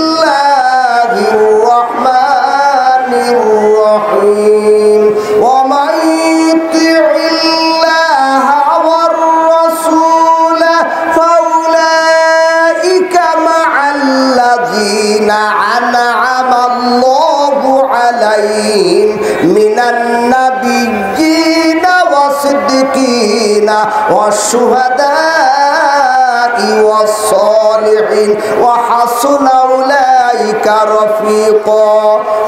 বিসমিল্লাহির রহমানির রহিম ওয়া মান ইউতি'ইল্লাহা ওয়ার রাসূল ফাউলাইকা মা'আল্লাযীনা আন'আমা আল্লাহু আলাইহিম মিনান নাবিয়্যিনা ওয়াস-সিদ্দিকিনা ওয়াশ-শুহাদা'i ওয়াস-সালিহিন ওয়া হাসুনা উলাইকা রাফীকা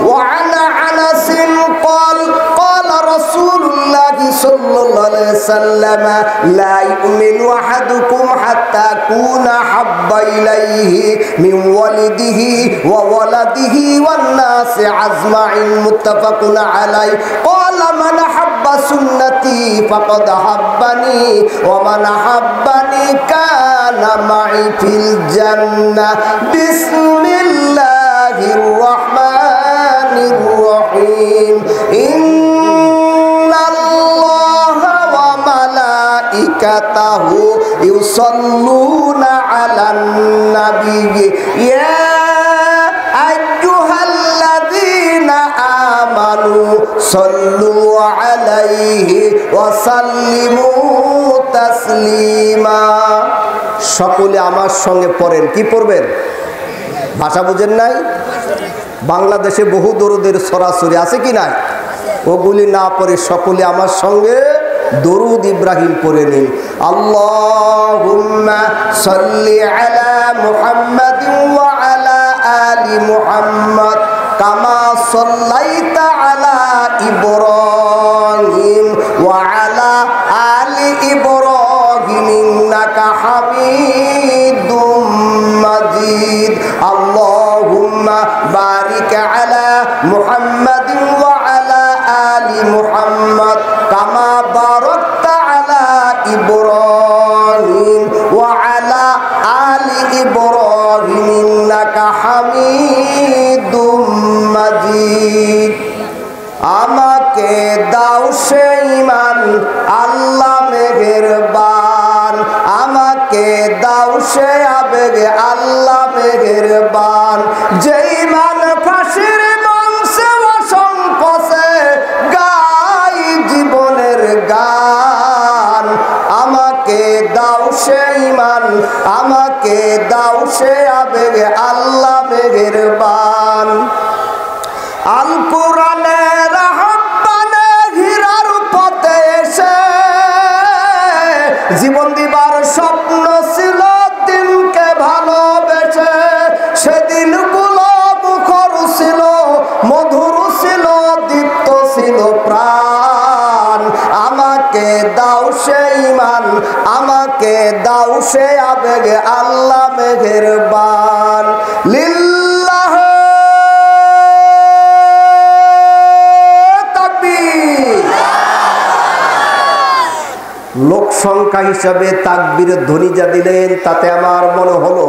ওয়া আলা আনাসিন قال رسول الله صلى الله عليه وسلم لا يؤمن أحدكم حتى أكون أحب إليه من ولده وولده والناس أجمعين متفق عليه قال من أحب سنتي فقد أحبني ومن أحبني كان معي في الجنة بسم الله الرحمن الرحيم إن الله وملائكته يصلون على النبي يا أيها الذين آمنوا صلوا عليه وسلموا تسليما সকলে আমার সঙ্গে পড়েন কি পড়বেন ভাষা বুঝেন নাই বাংলাদেশে বহু দরুদের সরাসরি আছে কি নাই ওগুলি না পড়ে সকলে আমার সঙ্গে দরুদ ইব্রাহিম পড়ে নিন আল্লাহুম্মা সাল্লি আলা মুহাম্মাদিন ওয়া আলা আলি মুহাম্মাদ কামা সাল্লাইতা আলা ইব্রাহিম ওয়া আলা আলি ইব্রাহিম ইন্নাকা হামিদুম মাজিদ আল্লাহুম্মা বারিক আলা মুহাম্মাদিন ওয়া আলা আলি মুহাম্মাদ কামা বারাকতা আলা ইব্রাহিম ওয়া আলা আলি ইব্রাহিম ইন্নাকা হামিদুম মাজিদ আমাকে দাও সে ঈমান আল্লাহ মেহেরবান আমাকে দাও সে আবেগ আল্লাহ মেহেরবান যে ঈমান ফাঁসির মঞ্চে অসংকোচে গাই জীবনের গান আমাকে দাও সে ঈমান আমাকে দাও সে আবেগ আল্লাহ মেহেরবান আল কোরআনের আহ্বানে হীরার পথে এসে জীবন দিবার স্বপ্ন ছিল দিনকে ভালোবেসে সেদিনগুলো মুখর ছিল মধুর ছিল দীপ্ত ছিল প্রাণ আমাকে দাও সে ঈমান আমাকে দাও সে আবেগ আল্লাহ মেহেরবান লিল্লাহ লোক সংখ্যা হিসাবে তাকবীরের ধ্বনি যা দিলেন তাতে আমার মনে হলো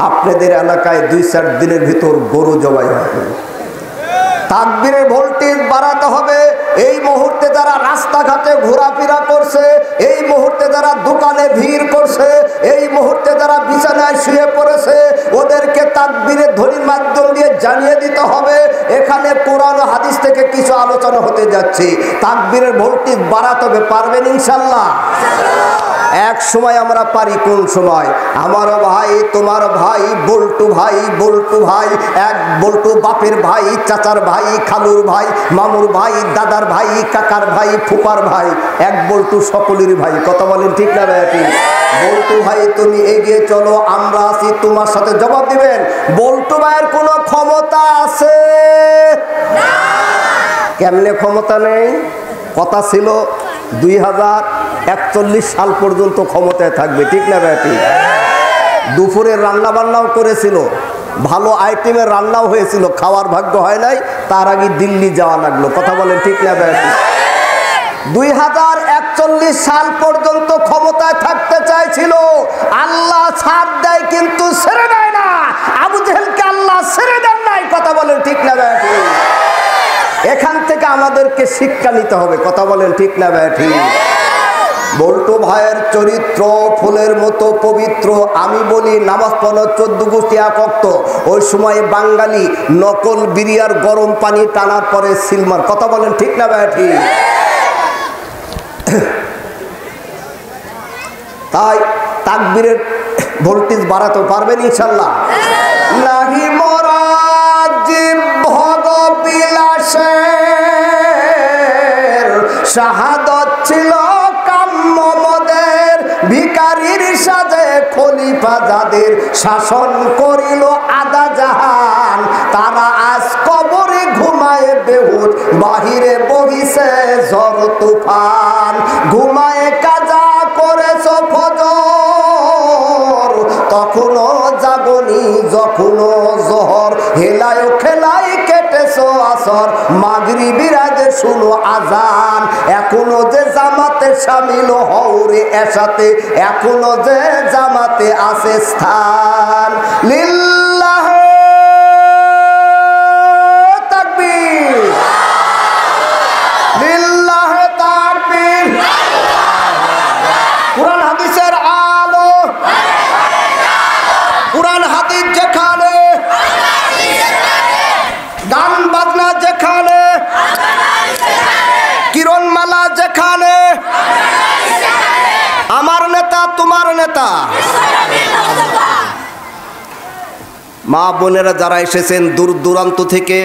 আপনাদের এলাকায় 2-4 দিনের ভিতর গরু জবাই হবে তাকবীরের ভোল্টেজ বাড়াতে হবে এই মুহূর্তে যারা রাস্তাঘাটে ঘোরাফেরা করছে এই মুহূর্তে যারা দোকানে ভিড় করছে এই মুহূর্তে যারা বিছানায় শুয়ে পড়েছে ওদেরকে তাকবীরের ধ্বনির মাধ্যম দিয়ে জানিয়ে দিতে হবে এখানে কোরআন ও হাদিস থেকে কিছু আলোচনা হতে যাচ্ছে তাকবীরের ভোল্টেজ বাড়াতে হবে পারবেন ইনশাআল্লাহ এক সময় আমরা পারি কোন সময় আমার ভাই তোমার ভাই বল্টু ভাই এক বল্টু বাপের ভাই চাচার ভাই খালুর ভাই মামুর ভাই দাদার ভাই কাকার ভাই ফুপার ভাই এক বল্টু সকলের ভাই কথা বলেন ঠিক না ভাই বল্টু ভাই তুমি এগিয়ে চলো আমরা আছি তোমার সাথে জবাব দিবেন বল্টু ভাইয়ের কোনো ক্ষমতা আছে না কেমনে ক্ষমতা নেই কথা ছিল 2041 সাল পর্যন্ত ক্ষমতায় থাকবে ঠিক না ভাই দুপুরে রান্না বান্নাও করেছিল ভালো আইটেমের রান্নাও হয়েছিল খাওয়ার ভাগ্য হয় নাই তার আগে দিল্লি যাওয়া লাগলো কথা বলেন ঠিক না ভাই 2041 সাল পর্যন্ত ক্ষমতায় থাকতে চাইছিল আল্লাহ ছাড় দেয় কিন্তু ছেড়ে দেয় না আবু জেহেলকে আল্লাহ ছেড়ে দেন নাই কথা বলেন ঠিক না ভাই এখান থেকে আমাদেরকে শিক্ষা নিতে হবে কথা বলেন ঠিক না ভাই ঠিক বল্টু ভাইয়ের চরিত্র ফুলের মতো পবিত্র। আমি বলি নামাজ পড়ার 14 গোষ্ঠী এক ওয়াক্ত। ওই সময় বাঙালি নকল বিরিয়ার গরম পানি টানার পরে সিলমার। কথা বলেন ঠিক না ভাই? ঠিক। তাই তাকবীরের ভোল্টেজ বাড়াতে পারবেন ইনশাল্লাহ। নাহি মোরা জীব ভোগ বিলাসের, শাহাদত ছিল কাম্য মোদের। ভিখারির সাজে খলিফা যাদের, শাসন করিল আধা জাহান। তারা আজ কবরে ঘুমায় বেহুশ, বাহিরে বহিছে ঝড় তুফান। ঘুমায় কাজা করেছ ফজর, তখনও জাগনি যখনও জোহর। হেলায় খেলায় কেটেছ আসর, মাগরিবের আগে শুনো আজান। এখনো যে জামাতে শামিল হও রে এসাতে, এখনো যে জামাতে আছে স্থান। লিল্লাহ তাকবীর, লিল্লাহ তাকবীর। কুরআন হাদিসের আলো, কুরআন হাদিস যেখানে, গান বাজনা যেখানে, কিরণমালা যেখানে, আমার নেতা তোমার নেতা। মা বোনেরা যারা এসেছেন দূর দূরান্ত থেকে,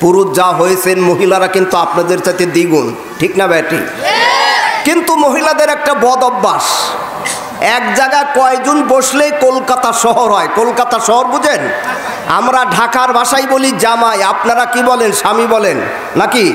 পুরুষ যা হয়েছেন মহিলারা কিন্তু আপনাদের চাইতে দ্বিগুণ, ঠিক না বেটি? কিন্তু মহিলাদের একটা বদ অভ্যাস, এক জায়গায় কয়জন বসলেই কলকাতা শহর হয়। কলকাতা শহর বুঝেন? আমরা ঢাকার ভাষায় বলি জামাই, আপনারা কি বলেন? স্বামী বলেন নাকি?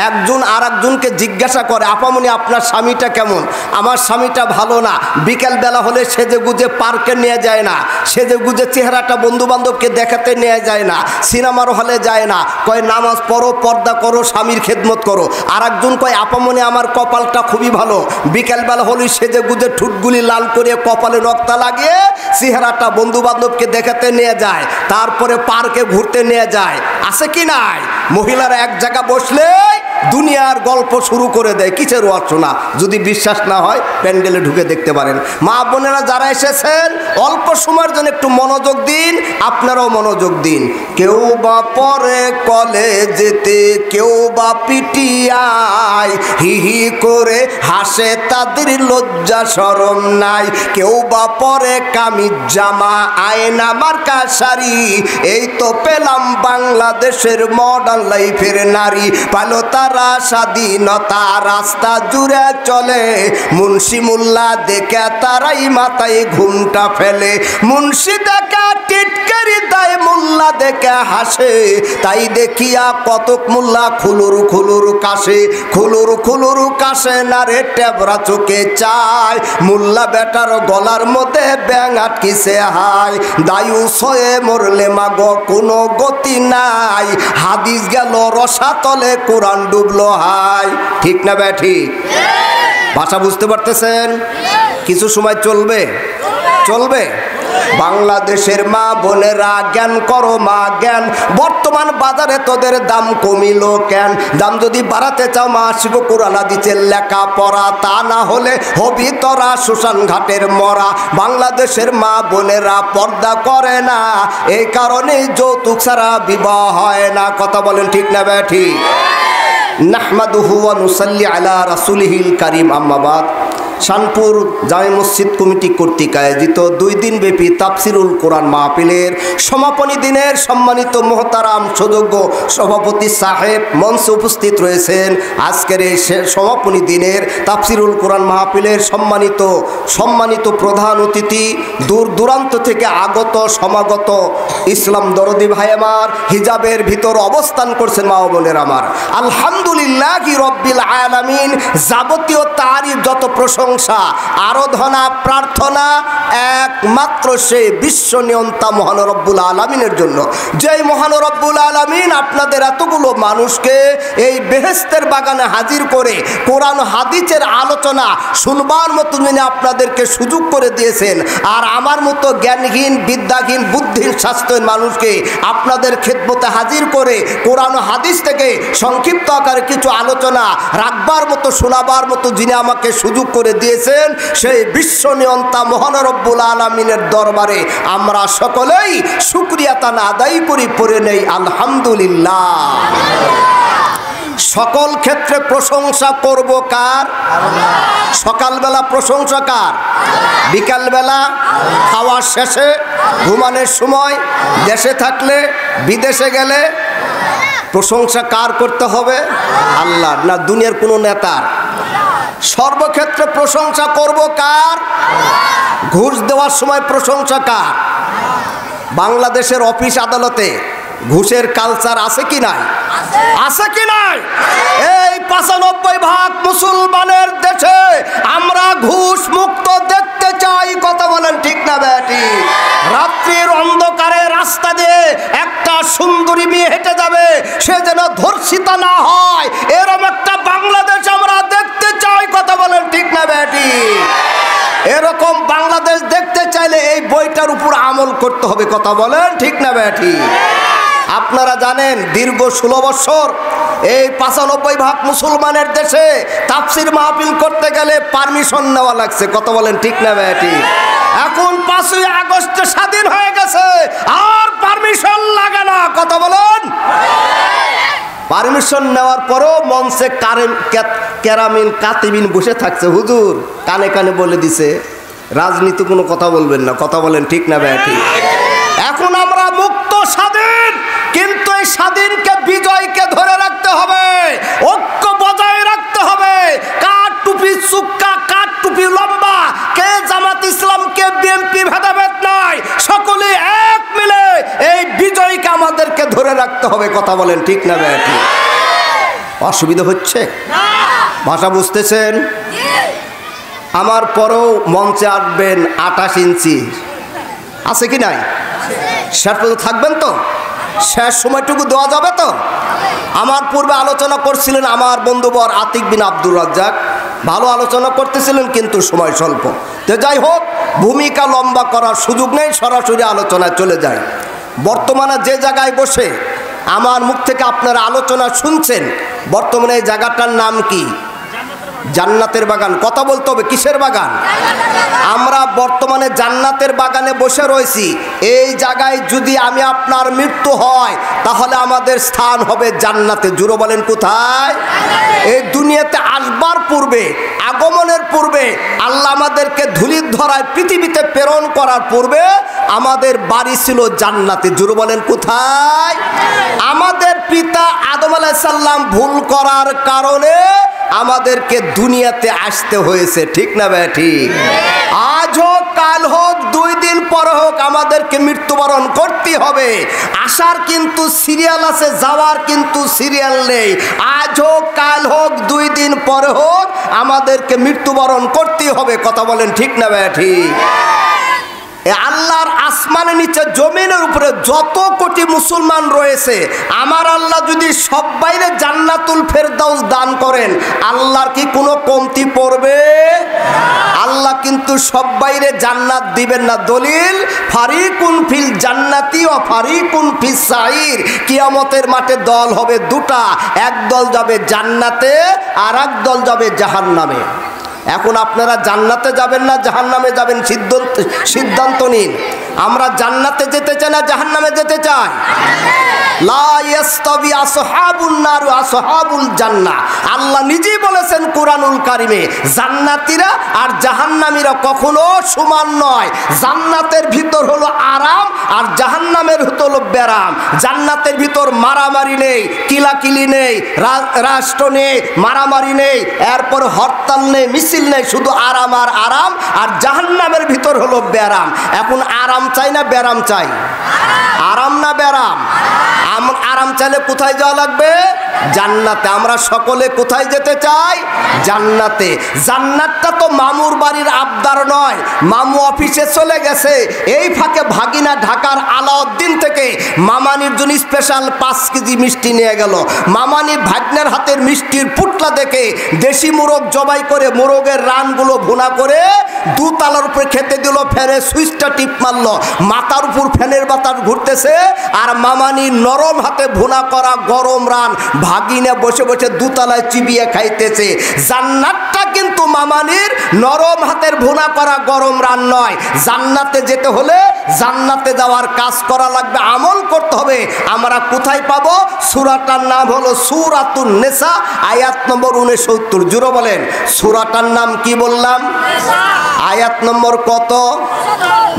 একজন আর একজনকে জিজ্ঞাসা করে, আপামনি আপনার স্বামীটা কেমন? আমার স্বামীটা ভালো না। বিকেল বেলা হলে সেজে গুজে পার্কে নিয়ে যায় না, সেজে গুজে চেহারাটা বন্ধু বান্ধবকে দেখাতে নিয়ে যায় না, সিনেমার হলে যায় না। কয় নামাজ পড়ো, পর্দা করো, স্বামীর খেদমত করো। আর একজন কয় আপামনি আমার কপালটা খুবই ভালো, বিকেল বেলা হলে সেজে গুজে ঠুটগুলি লাল করে কপালে রক্তা লাগিয়ে চেহারাটা বন্ধু বান্ধবকে দেখাতে নিয়ে যায়, তারপরে পার্কে ঘুরতে নিয়ে যায়। আছে কি নাই? মহিলারা এক জায়গা বসলে দুনিয়ার গল্প শুরু করে দেয়। কিসের ওয়াজ শোনা? যদি বিশ্বাস না হয় প্যান্ডেলে ঢুকে দেখতে পারেন। মা বোনেরা যারা এসেছেন অল্প সময়ের জন্য একটু মনোযোগ দিন, আপনারাও মনোযোগ দিন। কেউ বা পরে কলেজেতে, কেউ বা পিটিআই, হি হি করে হাসে তাদের লজ্জা শরম নাই। কেউ বা পরে কামিজ জামা, আয়না মার্কা শাড়ি। এই তো পেলাম বাংলাদেশের মডার্ন লাইফের নারী। পালো তারা স্বাধীনতা, রাস্তা জুড়ে চলে। মুন্সি মুল্লা দেখে তারাই মাথায় ঘুমটা ফেলে। মুন্সি দেখা টিটকারি দেয়, মুল্লা দেখে হাসে। তাই দেখিয়া কতক মুল্লা খুলুর খুলুর কাশে, খুলুর খুলুর কাশে না রে টেবরা চোখে চায়। মুল্লা বেটার গলার মধ্যে ব্যাং আটকিছে হায়। দায়ু সয়ে মরলে মাগো কোনো গতি নাই। হাদিস গেল রসাতলে, কোরআন ডুবলো হাই। ঠিক না বে ঠিক? ভাষা বুঝতে পারতেছেন? কিছু সময় চলবে, চলবে। বাংলাদেশের মা বোনেরা জ্ঞান করো মা জ্ঞান। বর্তমান বাজারে তোদের দাম কমিল কেন? দাম যদি বাড়াতে চাও মা শিখো কোরআন হাদিসের লেখা পড়া, তা না হলে হবি তোরা শ্মশান ঘাটের মরা। বাংলাদেশের মা বোনেরা পর্দা করে না, এই কারণে যৌতুক ছাড়া বিবাহ হয় না। কথা বলেন ঠিক না বে ঠিক? নাহমাদুহু ওয়া নুসাল্লি আলা রাসূলিহিল কারীম। আম্মা বাদ। শানপুর জামে মসজিদ কমিটি কর্তৃক আয়োজিত 2 দিন ব্যাপী তাফসিরুল কোরআন মাহফিলের সমাপনী দিনের সম্মানিত মোহতারাম সুযোগ্য সভাপতি সাহেব মঞ্চে উপস্থিত রয়েছেন। আজকের এই সমাপনী দিনের তাফসিরুল কোরআন মাহফিলের সম্মানিত প্রধান অতিথি, দূর দূরান্ত থেকে আগত সমাগত ইসলাম দরদি ভাই আমার, হিজাবের ভিতর অবস্থান করছেন মা ও বোনের আমার। আলহামদুলিল্লাহি রব্বিল আলামিন। যাবতীয় তারিফ, যত প্রশংসা প্রশংসা আরাধনা প্রার্থনা একমাত্র সেই বিশ্ব নিয়ন্তা মহান রব্বুল আলামিনের জন্য। যেই মহান রব্বুল আলামিন আপনাদের এতগুলো মানুষকে এই বেহেশতের বাগানে হাজির করে কোরআন হাদিসের আলোচনা শুনবার মতো যিনি আপনাদেরকে সুযোগ করে দিয়েছেন, আর আমার মতো জ্ঞানহীন বিদ্যাহীন বুদ্ধিহীন স্বাস্থ্যহীন মানুষকে আপনাদের খেদমতে হাজির করে কোরআন হাদিস থেকে সংক্ষিপ্ত আকারে কিছু আলোচনা রাখবার মতো শোনাবার মতো যিনি আমাকে সুযোগ করে দিয়েছেন, সেই বিশ্ব নিয়ন্তা মহান রব্বুল আলামিনের দরবারে আমরা সকলেই শুকরিয়া তান আদায় করি, পড়ে নেই আলহামদুলিল্লাহ। সকল ক্ষেত্রে প্রশংসা করব কার? সকালবেলা প্রশংসা কার? বিকালবেলা, খাওয়ার শেষে, ঘুমানোর সময়, দেশে থাকলে বিদেশে গেলে প্রশংসা কার করতে হবে? আল্লাহর, না দুনিয়ার কোনো নেতার? সর্বক্ষেত্রে প্রশংসা করব কার? ঘুষ দেওয়ার সময় প্রশংসা কার? বাংলাদেশের অফিস আদালতে ঘুষের কালচার আছে কি নাই? আছে কি নাই? এই 95% মুসলমানের দেশে আমরা ঘুষ মুক্ত দেখতে চাই। কথা বলেন ঠিক না বেটি? রাত্রির অন্ধকারে রাস্তা দিয়ে একটা সুন্দরী মেয়ে হেঁটে যাবে, সে যেন ধর্ষিতা না হয়, এরকম একটা বাংলাদেশ আমরা দেখতে চাই। কথা বলেন ঠিক না বেটি? এরকম বাংলাদেশ দেখতে চাইলে এই বইটার উপর আমল করতে হবে। কথা বলেন ঠিক না বেটি? আপনারা জানেন দীর্ঘ 16 বছর এই 95% মুসলমানের দেশে তাফসির মাহফিল করতে গেলে পারমিশন নেওয়া লাগছে। কথা বলেন ঠিক না বেটি? এখন 5ই আগস্ট স্বাধীন হয়ে গেছে, আর পারমিশন লাগে না। কথা বলেন। পারমিশন নেওয়ার পরও মঞ্চে কেরামিন কাতিবিন বসে থাকছে, হুজুর কানে কানে বলে দিছে রাজনীতি কোনো কথা বলবেন না। কথা বলেন ঠিক না বেটি? এখন আমরা মুক্ত স্বাধীন, কিন্তু এই স্বাধীনকে বিজয়কে ধরে রাখতে হবে, ঐক্য বজায় রাখতে হবে। কার টুপি চুক্কা, কার টুপি লম্বা, কে জামাত ইসলাম, কে বিএনপি ভেদাভেদ নাই, সকলে এক মিলে এই বিজয়কে আমাদেরকে ধরে রাখতে হবে। কথা বলেন ঠিক না বেটি? অসুবিধা হচ্ছে? ভাষা বুঝতেছেন? আমার পরেও মঞ্চে আসবেন 28 ইঞ্চি আছে কি নাই? শেষ পর্যন্ত থাকবেন তো? শেষ সময়টুকু দেওয়া যাবে তো? আমার পূর্বে আলোচনা করছিলেন আমার বন্ধুবর আতিক বিন আব্দুর রাজ্জাক, ভালো আলোচনা করতেছিলেন, কিন্তু সময় স্বল্প। তো যাই হোক, ভূমিকা লম্বা করার সুযোগ নেই, সরাসরি আলোচনায় চলে যায়। বর্তমানে যে জায়গায় বসে আমার মুখ থেকে আপনারা আলোচনা শুনছেন, বর্তমানে এই জায়গাটার নাম কি? জান্নাতের বাগান। কথা বলতে হবে, কিসের বাগান? আমরা বর্তমানে জান্নাতের বাগানে বসে রয়েছি। এই জায়গায় যদি আমি আপনার মৃত্যু হয়, তাহলে আমাদের স্থান হবে জান্নাতে। জুড়ে বলেন কোথায়? এই দুনিয়াতে আসবার পূর্বে, আগমনের পূর্বে, আল্লাহ আমাদেরকে ধুলির ধরায় পৃথিবীতে প্রেরণ করার পূর্বে আমাদের বাড়ি ছিল জান্নাতে। জুড়ে বলেন কোথায়? আমাদের পিতা আদম আলাইহিস সালাম ভুল করার কারণে আমাদেরকে দুনিয়াতে আসতে হয়েছে। ঠিক না ভাই? ঠিক। আজ হোক কাল হোক 2 দিন পর হোক আমাদেরকে মৃত্যুবরণ করতে হবে। আসার কিন্তু সিরিয়াল আছে, যাওয়ার কিন্তু সিরিয়াল নেই। আজ হোক কাল হোক 2 দিন পরে হোক আমাদেরকে মৃত্যুবরণ করতে হবে। কথা বলেন ঠিক না ভাই? ঠিক। আল্লাহর আসমানের নিচে জমিনের উপরে যত কোটি মুসলমান রয়েছে, আমার আল্লাহ যদি সবাইরে জান্নাতুল ফেরদাউস দান করেন, আল্লাহর কি কোনো কমতি পড়বে? আল্লাহ কিন্তু সবাইরে জান্নাত দিবেন না। দলিল, ফারিকুন ফিল জান্নাতি ও ফারিকুন ফিস সাইর। কিয়ামতের মাঠে দল হবে 2টা, এক দল যাবে জান্নাতে, আর এক দল যাবে জাহান্নামে। এখন আপনারা জান্নাতে যাবেন না জাহান্নামে যাবেন, সিদ্ধান্ত নিন। আমরা জান্নাতে যেতে চাই না জাহান্নামে যেতে চাই? লা ইয়াস্তাবি আসহাবুন নার ওয়া আসহাবুল জান্নাহ। আল্লাহ নিজেই বলেছেন কুরআনুল কারিমে, জান্নাতীরা আর জাহান্নামীরা কখনো সমান নয়। জান্নাতের ভিতর হলো আরাম, আর জাহান্নামের ভিতর হলো বেরাম। জান্নাতের ভিতর মারামারি নেই, কিলাকিলি নেই, রাষ্ট্র নেই, মারামারি নেই, এরপর হরতাল নেই, মিছিল নেই, শুধু আরাম আর আরাম। আর জাহান্নামের ভিতর হলো বেরাম। এখন আরাম চাই না বেরাম চাই? আরাম আরাম না ব্যারাম? আরাম চাইলে কোথায় যাওয়া লাগবে? জান্নাতে। আমরা সকলে কোথায় যেতে চাই? জান্নাতে। জান্নাতটা তো মামুর বাড়ির আবদার নয়, মামু অফিসে চলে গেছে, এই ফাঁকে ভাগিনা ঢাকার আলাউদ্দিন থেকে মামানির জন্য স্পেশাল 5 কেজি মিষ্টি নিয়ে গেল। মামানি ভাগ্নের হাতের মিষ্টির পুটলা দেখে দেশি মোরগ জবাই করে মোরগের রানগুলো ভুনা করে দুতলার উপরে খেতে দিল, ফেরে সুইচটা টিপ মারল, মাথার উপর ফ্যানের বাতাস ঘুরতেছে, আর মামানি নরম হাতে ভুনা করা গরম রান ভাগিনে বসে বসে দুতলায় চিবিয়ে খাইতেছে। জান্নাতটা কিন্তু মামানির নরম হাতের ভুনা করা গরম রান নয়। জান্নাতে যেতে হলে জান্নাতে যাওয়ার কাজ করা লাগবে, আমল করতে হবে। আমরা কোথায় পাবো? সূরাটার নাম হলো সূরাতুন নিসা, আয়াত নম্বর 69। জুড়ে বলেন, সূরাটার নাম কি বললাম? আয়াত নম্বর কত?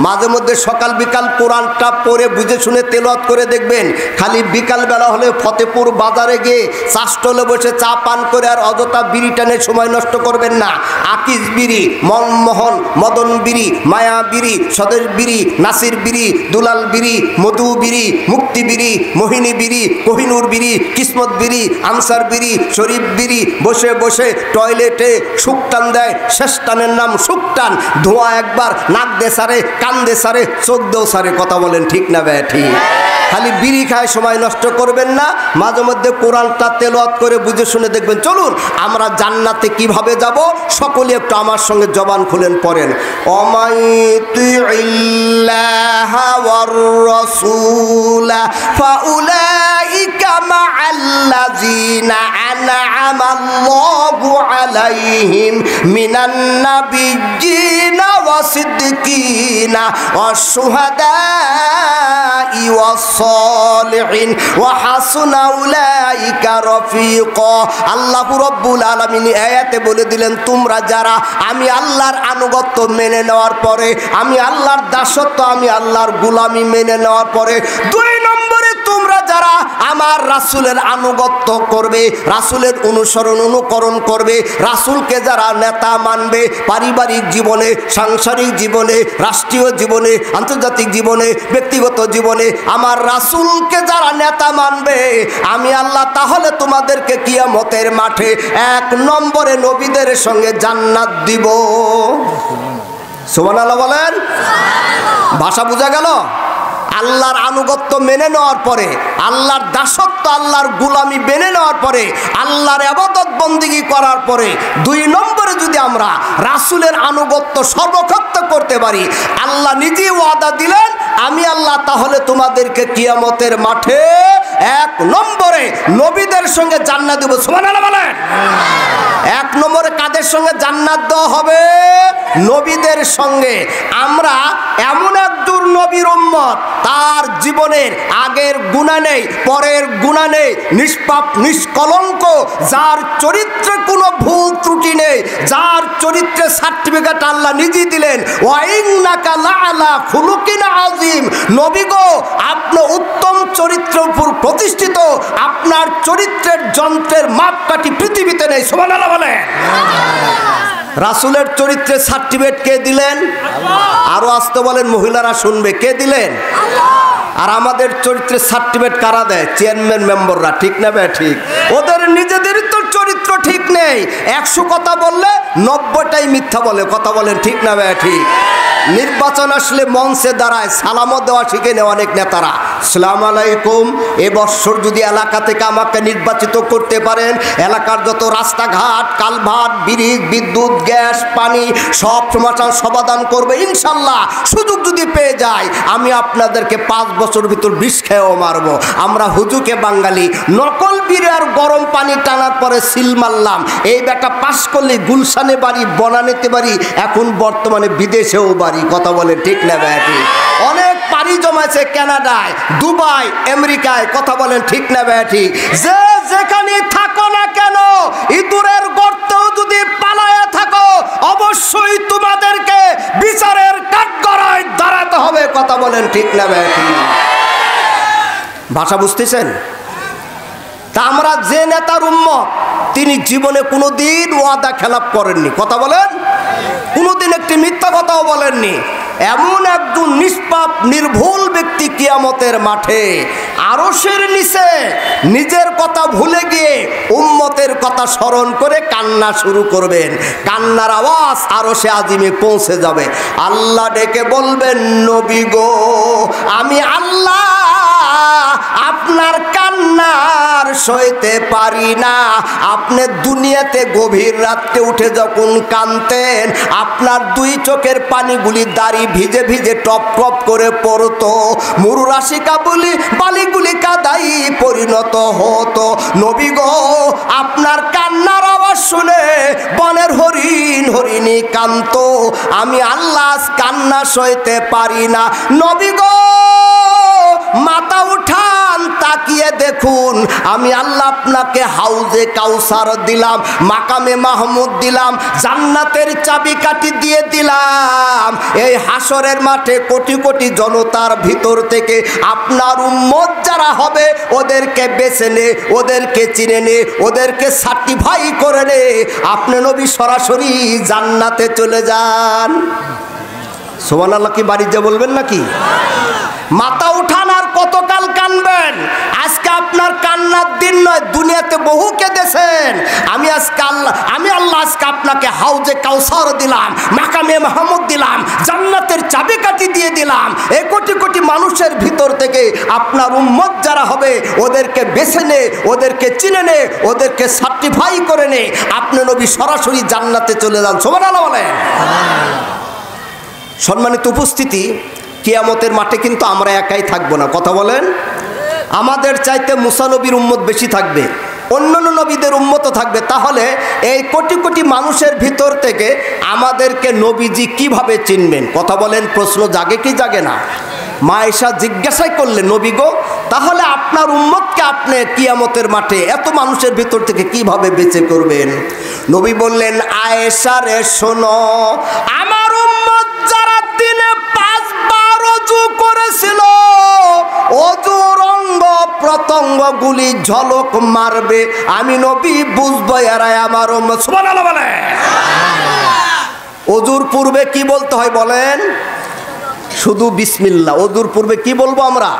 মাঝে মধ্যে সকাল বিকাল কোরআনটা পড়ে বুঝে শুনে তেলাওয়াত করে দেখবেন। খালি বিকাল বেলা হলে ফতেপুর বাজারে গিয়ে চাষটলে বসে চা পান করে আর অযথা বিড়ি টানে সময় নষ্ট করবেন না। আকিস বিড়ি, মনমোহন, মদন বিড়ি, মায়া বিড়ি, স্বদেশ বিড়ি, নাসির বিড়ি, দুলাল বিড়ি, মধু বিড়ি, মুক্তি বিড়ি, মোহিনী বিড়ি, কোহিনুর বিড়ি, কিসমত বিড়ি, আনসার বিড়ি, শরীফ বিড়ি, বসে বসে টয়লেটে সুকটান দেয়, শেষ টানের নাম সুকটান। ধোঁয়া একবার নাক দে সারে, কান দে সারে, চোখ দেও সারে। কথা বলেন ঠিক না ব্যাঠি? খালি বিড়ি খায় সময় নষ্ট করবেন না, মাঝে মধ্যে কোরআনটা তেলাওয়াত করে বুঝে শুনে দেখবেন। চলুন আমরা জান্নাতে কিভাবে যাব, সকলে একটু আমার সঙ্গে জবান খুলেন পড়েন। অমাইতিল্লাহা ওয়ার রাসূলা ফাউলাইকা মাআল্লাযিনা আনআমাল্লাহু আলাইহিম মিনান নাবিয়্যিনা ওয়াসিদ্দিকিনা ওয়াশ-শুহাদাই ওয়াস-সালিহিন ওয়া হাসুনা উলাইকা রাফিকা। আল্লাহু রাব্বুল আলামিন আয়াতে বলে দিলেন, তোমরা যারা আমি আল্লাহর আনুগত্য মেনে নেওয়ার পরে, আমি আল্লাহর দাসত্ব, আমি আল্লাহর গোলামি মেনে নেওয়ার পরে, 2 নম্বরে তোমরা যারা আমার রাসূলের আনুগত্য করবে, রাসূলের অনুকরণ করবে, রাসূলকে যারা নেতা মানবে, পারিবারিক জীবনে, সাংসারিক জীবনে, রাষ্ট্রীয় জীবনে, আন্তর্জাতিক জীবনে, ব্যক্তিগত জীবনে আমার রাসূলকে যারা নেতা মানবে আমি আল্লাহ, তাহলে তোমাদেরকে কিয়ামতের মাঠে 1 নম্বরে নবীদের সঙ্গে জান্নাত দিব। সুবহানাল্লাহ বলেন। ভাষা বোঝা গেল? আল্লাহর আনুগত্য মেনে নেওয়ার পরে, আল্লাহর দাসত্ব, আল্লাহর গোলামি মেনে নেওয়ার পরে, আল্লাহর ইবাদত বন্দেগী করার পরে 2 নম্বরে যদি আমরা রাসূলের আনুগত্য সর্বক্ষেত্রে করতে পারি, আল্লাহ নিজেই ওয়াদা দিলেন আমি আল্লাহ তাহলে তোমাদেরকে কিয়ামতের মাঠে 1 নম্বরে নবীদের সঙ্গে জান্নাত দেব। সুবহানাল্লাহ বলেন। 1 নম্বরে কাদের সঙ্গে জান্নাত দেওয়া হবে? নবীদের সঙ্গে। আমরা এমন একজন নবীর উম্মত, তার জীবনের আগের গুনাহ নেই, পরের গুনাহ নেই, নিষ্পাপ নিষ্কলঙ্ক, যার চরিত্রে কোনো ভুল ত্রুটি নেই, যার চরিত্রে সার্টিফিকেট আল্লাহ নিজেই দিলেন, ওয়া ইন্নাকা লাআলা খুলুকিন আযীম। নবী গো, আপনি উত্তম চরিত্রের উপর প্রতিষ্ঠিত, আপনার চরিত্রের যন্ত্রের মাপকাঠি পৃথিবীতে নেই। সুবহানাল্লাহ বলেন। রাসূলের চরিত্রে সার্টিফিকেট কে দিলেন? আরো আসতে বলেন, মহিলারা শুনবে, কে দিলেন? আর আমাদের চরিত্রের সার্টিফিকেট কারা দেয়? চেয়ারম্যান মেম্বাররা। ঠিক না ভাই? ঠিক। ওদের নিজেদের তো চরিত্র ঠিক নেই, 100 কথা বললে 90টাই মিথ্যা বলে। কথা বলেন ঠিক না ভাই? ঠিক। নির্বাচন আসলে মঞ্চে দাঁড়ায়, সালামও দেওয়া শিখে নেয় অনেক নেতারা। আসসালামু আলাইকুম, এবছর যদি এলাকা থেকে আমাকে নির্বাচিত করতে পারেন, এলাকার যত রাস্তাঘাট, কালভার্ট, ব্রিজ, বিদ্যুৎ, গ্যাস, পানি সব সমস্যার সমাধান করবে ইনশাল্লাহ। সুযোগ যদি পেয়ে যায় আমি আপনাদেরকে 5 বছর ভিতর বিষ খেয়েও মারবো। আমরা হুজুকে বাঙালি, নকল বীরে আর গরম পানি টানার পরে সিল মারলাম। এই বেটা পাস করলে গুলশানে বাড়ি, বনানীতে বাড়ি, এখন বর্তমানে বিদেশেও বাড়ি। কথা বলে ঠিক না ভাই? অনেক পাড়ি জমাইছে কানাডায়, দুবাই, আমেরিকায়। কথা বলেন ঠিক না ভাই? ঠিক। যে যেখানে থাকো না কেন, ইঁদুরের গর্তেও যদি পালায়া থাকো, অবশ্যই তোমাদেরকে বিচারের কাঠগড়ায় দাঁড়াতে হবে। কথা বলেন ঠিক না ভাই? ঠিক। ভাষা বুঝতেছেন? তা আমরা যে নেতার উম্মত, তিনি জীবনে কোনোদিন ওয়াদা খেলাপ করেননি। কথা বলেন। কোনোদিন একটি মিথ্যা কথাও বলেননি। এমন একজন নিষ্পাপ নির্ভুল ব্যক্তি কিয়ামতের মাঠে আরশের নিচে নিজের কথা ভুলে গিয়ে উম্মতের কথা স্মরণ করে কান্না শুরু করবেন। কান্নার আওয়াজ আরশে আজিমে পৌঁছে যাবে। আল্লাহ ডেকে বলবেন, নবী গো, আমি আল্লাহ আপনার কান্নার সইতে পারি না। আপনি দুনিয়াতে গভীর রাতে উঠে যখন কাঁদতেন, আপনার দুই চোখের পানিগুলি দাড়ি ভিজে ভিজে টপ টপ করে পড়তো, মুরুরাশিকা বলি বালিগুলি কাদাই পরিণত হতো। নবী গো, আপনার কান্নার আওয়াজ শুনে বনের হরিণ হরিণী কাঁদতো। আমি আল্লাহ কান্না সইতে পারি না। নবী গো, মাথা উঠান, তাকিয়ে দেখুন, আমি আল্লাহ আপনাকে হাউজে কাউসার দিলাম, মাকামে মাহমুদ দিলাম, জান্নাতের চাবিকাঠি দিয়ে দিলাম। এই হাসরের মাঠে কোটি কোটি জনতার ভিতর থেকে আপনার উম্মত যারা হবে ওদেরকে বেছে নে, ওদেরকে চিনে নে, ওদেরকে সার্টিফাই করে নে। আপনি নবী সরাসরি জান্নাতে চলে যান। সুবহানাল্লাহ কি বাড়ি যা বলবেন নাকি? মাথা উঠান, আর কতকাল কানবেন? আজকে আপনার কান্নার দিন নয়, দুনিয়াতে বহু কেঁদেছেন। আমি আল্লাহ আজকে আপনাকে হাউজে কাউসার দিলাম, মাকামে মাহমুদ দিলাম, জান্নাতের চাবিকাঠি দিয়ে দিলাম। এই কোটি কোটি মানুষের ভিতর থেকে আপনার উম্মত যারা হবে ওদেরকে বেছে নে, ওদেরকে চিনে নে, ওদেরকে সার্টিফাই করে নে। আপনি নবী সরাসরি জান্নাতে চলে যান। সুবহানাল্লাহ বলেন। সম্মানিত উপস্থিতি, কিয়ামতের মাঠে কিন্তু আমরা একাই থাকবো না। কথা বলেন। আমাদের চাইতে মুসা নবীর উম্মত বেশি থাকবে, অন্যান্য নবীদের উম্মতও থাকবে। তাহলে এই কোটি কোটি মানুষের ভিতর থেকে আমাদেরকে নবীজি কিভাবে চিনবেন? কথা বলেন। প্রশ্ন জাগে কি জাগে না? মা আয়েশা জিজ্ঞাসাই করলেন, নবী গো, তাহলে আপনার উম্মতকে আপনি কিয়ামতের মাঠে এত মানুষের ভিতর থেকে কিভাবে বেঁচে করবেন? নবী বললেন, আয়েশা রে শোনো, আমার উম্মত যারা দিনে 5 বার ওযু করেছিল, ওযুর অঙ্গ প্রত্যঙ্গগুলি ঝলক মারবে, আমি নবী বুঝবো এরাই আমার উম্মত। সুবহানাল্লাহ বলে। ওযুর পূর্বে কি বলতে হয় বলেন? শুধু বিসমিল্লাহ। ওযুর পূর্বে কি বলবো আমরা?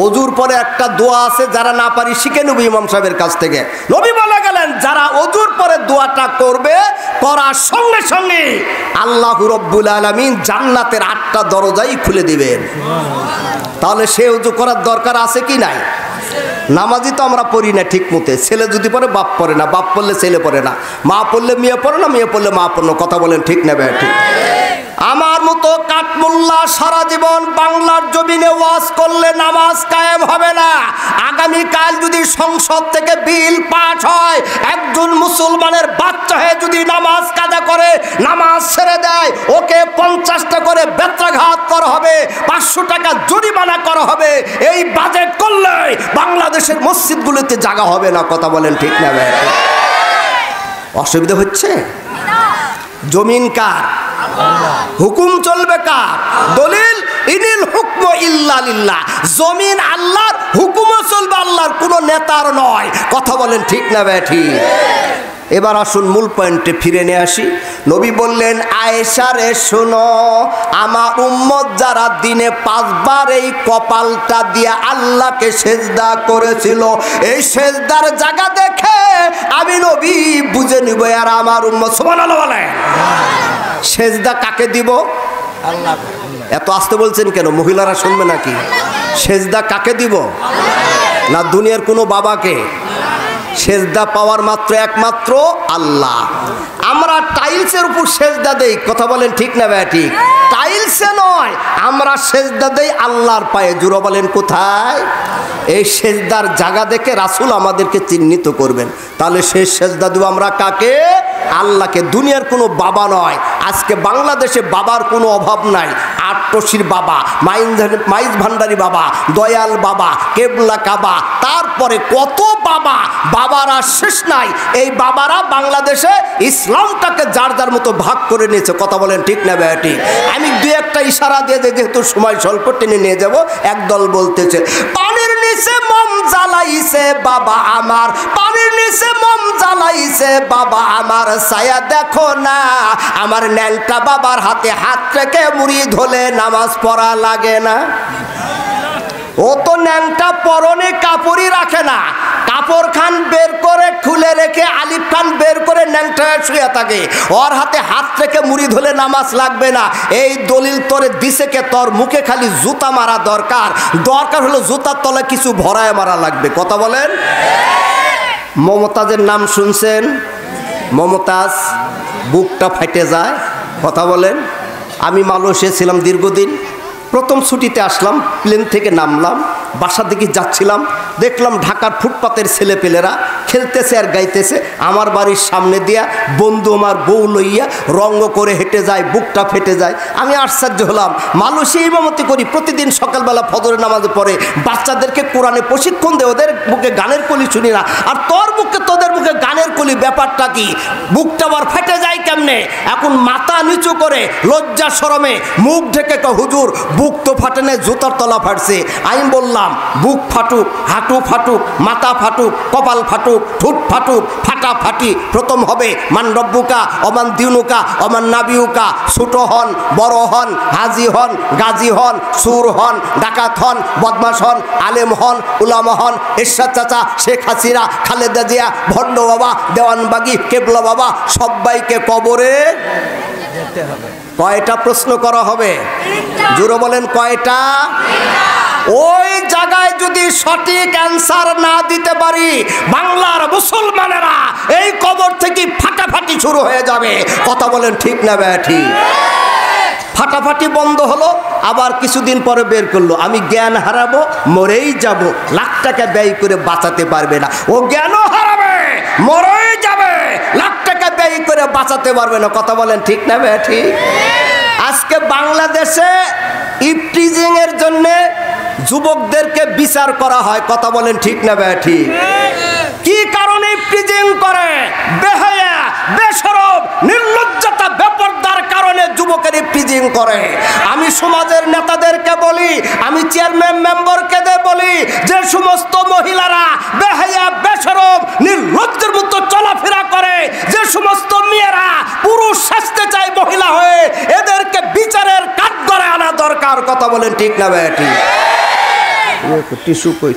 ওযুর পরে একটা দোয়া আছে, যারা না পারি শিখে নেব ইমাম সাহেবের কাছ থেকে। নবী বলে গেলেন, যারা ওযুর পরে দোয়াটা করবে, করার সঙ্গে সঙ্গে আল্লাহু রাব্বুল আলামিন জান্নাতের 8টা দরজাই খুলে দিবেন। তাহলে সে ওযু করার দরকার আছে কি নাই? নামাজি তো আমরা পড়ি না ঠিক মতে। ছেলে যদি পড়ে বাপ পড়ে না, বাপ পড়লে ছেলে পড়ে না, মা পড়লে মেয়ে পড়ে না, মেয়ে পড়লে মা পড়ে না। কথা বলেন ঠিক না ভাই? ঠিক। আমার মতো কাঠমোল্লা সারা জীবন বাংলার জমিনে ওয়াজ করলে নামাজ কায়েম হবে না। আগামীকাল যদি সংসদ থেকে বিল পাস হয়, একজন মুসলমানের বাচ্চা হয়ে যদি নামাজ কাজা করে, নামাজ ছেড়ে দেয়, ওকে 50টা করে বেত্রাঘাত করা হবে, 500 টাকা জরিমানা করা হবে। এই বাজেট করলে বাংলাদেশের মসজিদগুলোতে জায়গা হবে না। কথা বলেন ঠিক না ভাই? অসুবিধা হচ্ছে? জমিন কার? হুকুম চলবে কার? দলিল ইনিল হুকম ইল্লা লিল্লাহ। জমিন আল্লাহর, হুকুমও চলবে আল্লাহর, কোনো নেতার নয়। কথা বলেন ঠিক না ব্যাঠি? এবার আসুন মূল পয়েন্টে ফিরে নিয়ে আসি। নবী বললেন, আয়েশা রে শোনো, আমার উম্মত যারা দিনে 5 বার এই কপালটা দিয়ে আল্লাহকে সেজদা করেছিল, এই সেজদার জায়গা দেখে আমি নবী বুঝে নিব আর আমার উম্মত। সুবহানাল্লাহ বলে। সেজদা কাকে দিব? আল্লাহ। এত আস্তে বলছেন কেন? মহিলারা শুনবে নাকি? সেজদা কাকে দিব? না দুনিয়ার কোনো বাবাকে? সেজদা পাওয়ার মাত্র একমাত্র আল্লাহ। আমরা টাইলসের উপর সেজদা দেই। কথা বলেন ঠিক না ভাই? ঠিক। টাইলসে নয়, আমরা সেজদা দেই আল্লাহর পায়ে। জোরে বলেন কোথায়? এই সেজদার জায়গা দেখে রাসূল আমাদেরকে চিহ্নিত করবেন। তাহলে সেই সেজদা দেব আমরা কাকে? আল্লাহকে। দুনিয়ার কোনো বাবা নয়। আজকে বাংলাদেশে বাবার কোনো অভাব নাই। আটটসির বাবা, মাইজ ভান্ডারি বাবা, দয়াল বাবা, কেবলা কাবা, তারপরে কত বাবা, বাবারা শেষ নাই। এই বাবারা বাংলাদেশে ইসলামটাকে যার যার মতো ভাগ করে নিয়েছে। কথা বলেন ঠিক না বেটি? আমি 2-1টা ইশারা দিয়ে যেহেতু সময় স্বল্প টেনে নিয়ে যাব। একদল বলতেছে, পানির নিচে মোম জ্বালাই ঘুমাইছে বাবা আমার, পানির নিচে মোম জ্বালাইছে বাবা আমার, ছায়া দেখো না আমার ন্যাংটা বাবার হাতে হাত রেখে মুড়ি ধরে নামাজ পড়া লাগে না? ও তো ন্যাংটা পরনে কাপড়ই রাখে না, কাপড় খান বের করে খুলে রেখে আলিফ খান বের করে ন্যাংটা শুয়ে থাকে, ওর হাতে হাত রেখে মুড়ি ধরে নামাজ লাগবে না। এই দলিল তোরে দিছে কে? তোর মুখে খালি জুতা মারা দরকার, দরকার হলো জুতার তলে কিছু ভরায় মারা লাগবে। কথা বলেন। মমতাজের নাম শুনছেন? মমতাজ বুকটা ফাটে যায়। কথা বলেন। আমি মালয়েশিয়া ছিলাম দীর্ঘদিন, প্রথম ছুটিতে আসলাম, প্লেন থেকে নামলাম, বাসার দিকে যাচ্ছিলাম, দেখলাম ঢাকার ফুটপাতের ছেলেপেলেরা খেলতেছে আর গাইতেছে। আমার বাড়ির সামনে দিয়া বন্ধু আমার বউ লইয়া রঙ্গ করে হেঁটে যায়, বুকটা ফেটে যায়। আমি আশ্চর্য হলাম। মালয়েশিয়া ইমামতি করি, প্রতিদিন সকালবেলা ফজরের নামাজে পড়ে বাচ্চাদেরকে কোরআনে প্রশিক্ষণ দেয়, ওদের মুখে গানের কলি শুনি না, আর তোর মুখে তোদের মুখে গানের কলি, ব্যাপারটা কি? বুকটা আবার ফেটে যায় কেমনে? এখন মাথা নিচু করে লজ্জা শরমে মুখ ঢেকে হুজুর বুক তো ফাটে না, জুতার তলা ফাটছে। আমি বললাম বুক ফাটুক, হাঁটু ফাটুক, মাথা ফাটুক, কপাল ফাটুক, ঠোঁট ফাটুক, ফাটাফাটি প্রথম হবে মান রব্বুকা অমান দিনুকা অমান নাবিউকা। ছোট হন, বড় হন, হাজি হন, গাজী হন, সুর হন, ডাকাত হন, বদমাশ হন, আলেম হন, উলামা হন, এরশাদ চাচা, শেখ হাসিনা, খালেদা জিয়া, ভণ্ড বাবা, দেওয়ানবাগি, কেবলা বাবা, সবাইকে কবরে যেতে হবে। কয়টা প্রশ্ন করা হবে? জোরে বলেন কয়টা? ওই জায়গায় যদি সঠিক অ্যান্সার না দিতে পারি, বাংলার মুসলমানেরা এই কবর থেকে ফাটাফাটি শুরু হয়ে যাবে। কথা বলেন ঠিক না ব্যাঠি? ফাটাফাটি বন্ধ হলো, আবার কিছুদিন পরে বের করলো আমি জ্ঞান হারাবো, মরেই যাব, লাখ টাকা ব্যয় করে বাঁচাতে পারবে না। ও জ্ঞানও হারাবে, মরেই যাবে, লাখ টাকা ব্যয় করে বাঁচাতে পারবে না। কথা বলেন ঠিক না ব্যাঠি? আজকে বাংলাদেশে ইফটিজিং এর জন্য যুবকদেরকে বিচার করা হয়। কথা বলেন ঠিক না ব্যাঠি? কি কারণে ইফটিজিং করে? বেহায়া, বেশরম, নির্লজ্জতা, বেপরদার কারণে যুবকের ইফটিজিং করে। আমি সমাজের নেতাদেরকে বলি, আমি চেয়ারম্যান মেম্বারকে বলি, যে সমস্ত মহিলারা বেহায়া, বেশরম, নির্লজ্জের মতো চলাফেরা করে, যে সমস্ত মেয়েরা পুরুষ সাজতে চায় মহিলা হয়ে, এদেরকে বিচারের কাঠগড়ায় আনা দরকার। কথা বলেন ঠিক না ব্যাঠি? টিস্যু কই?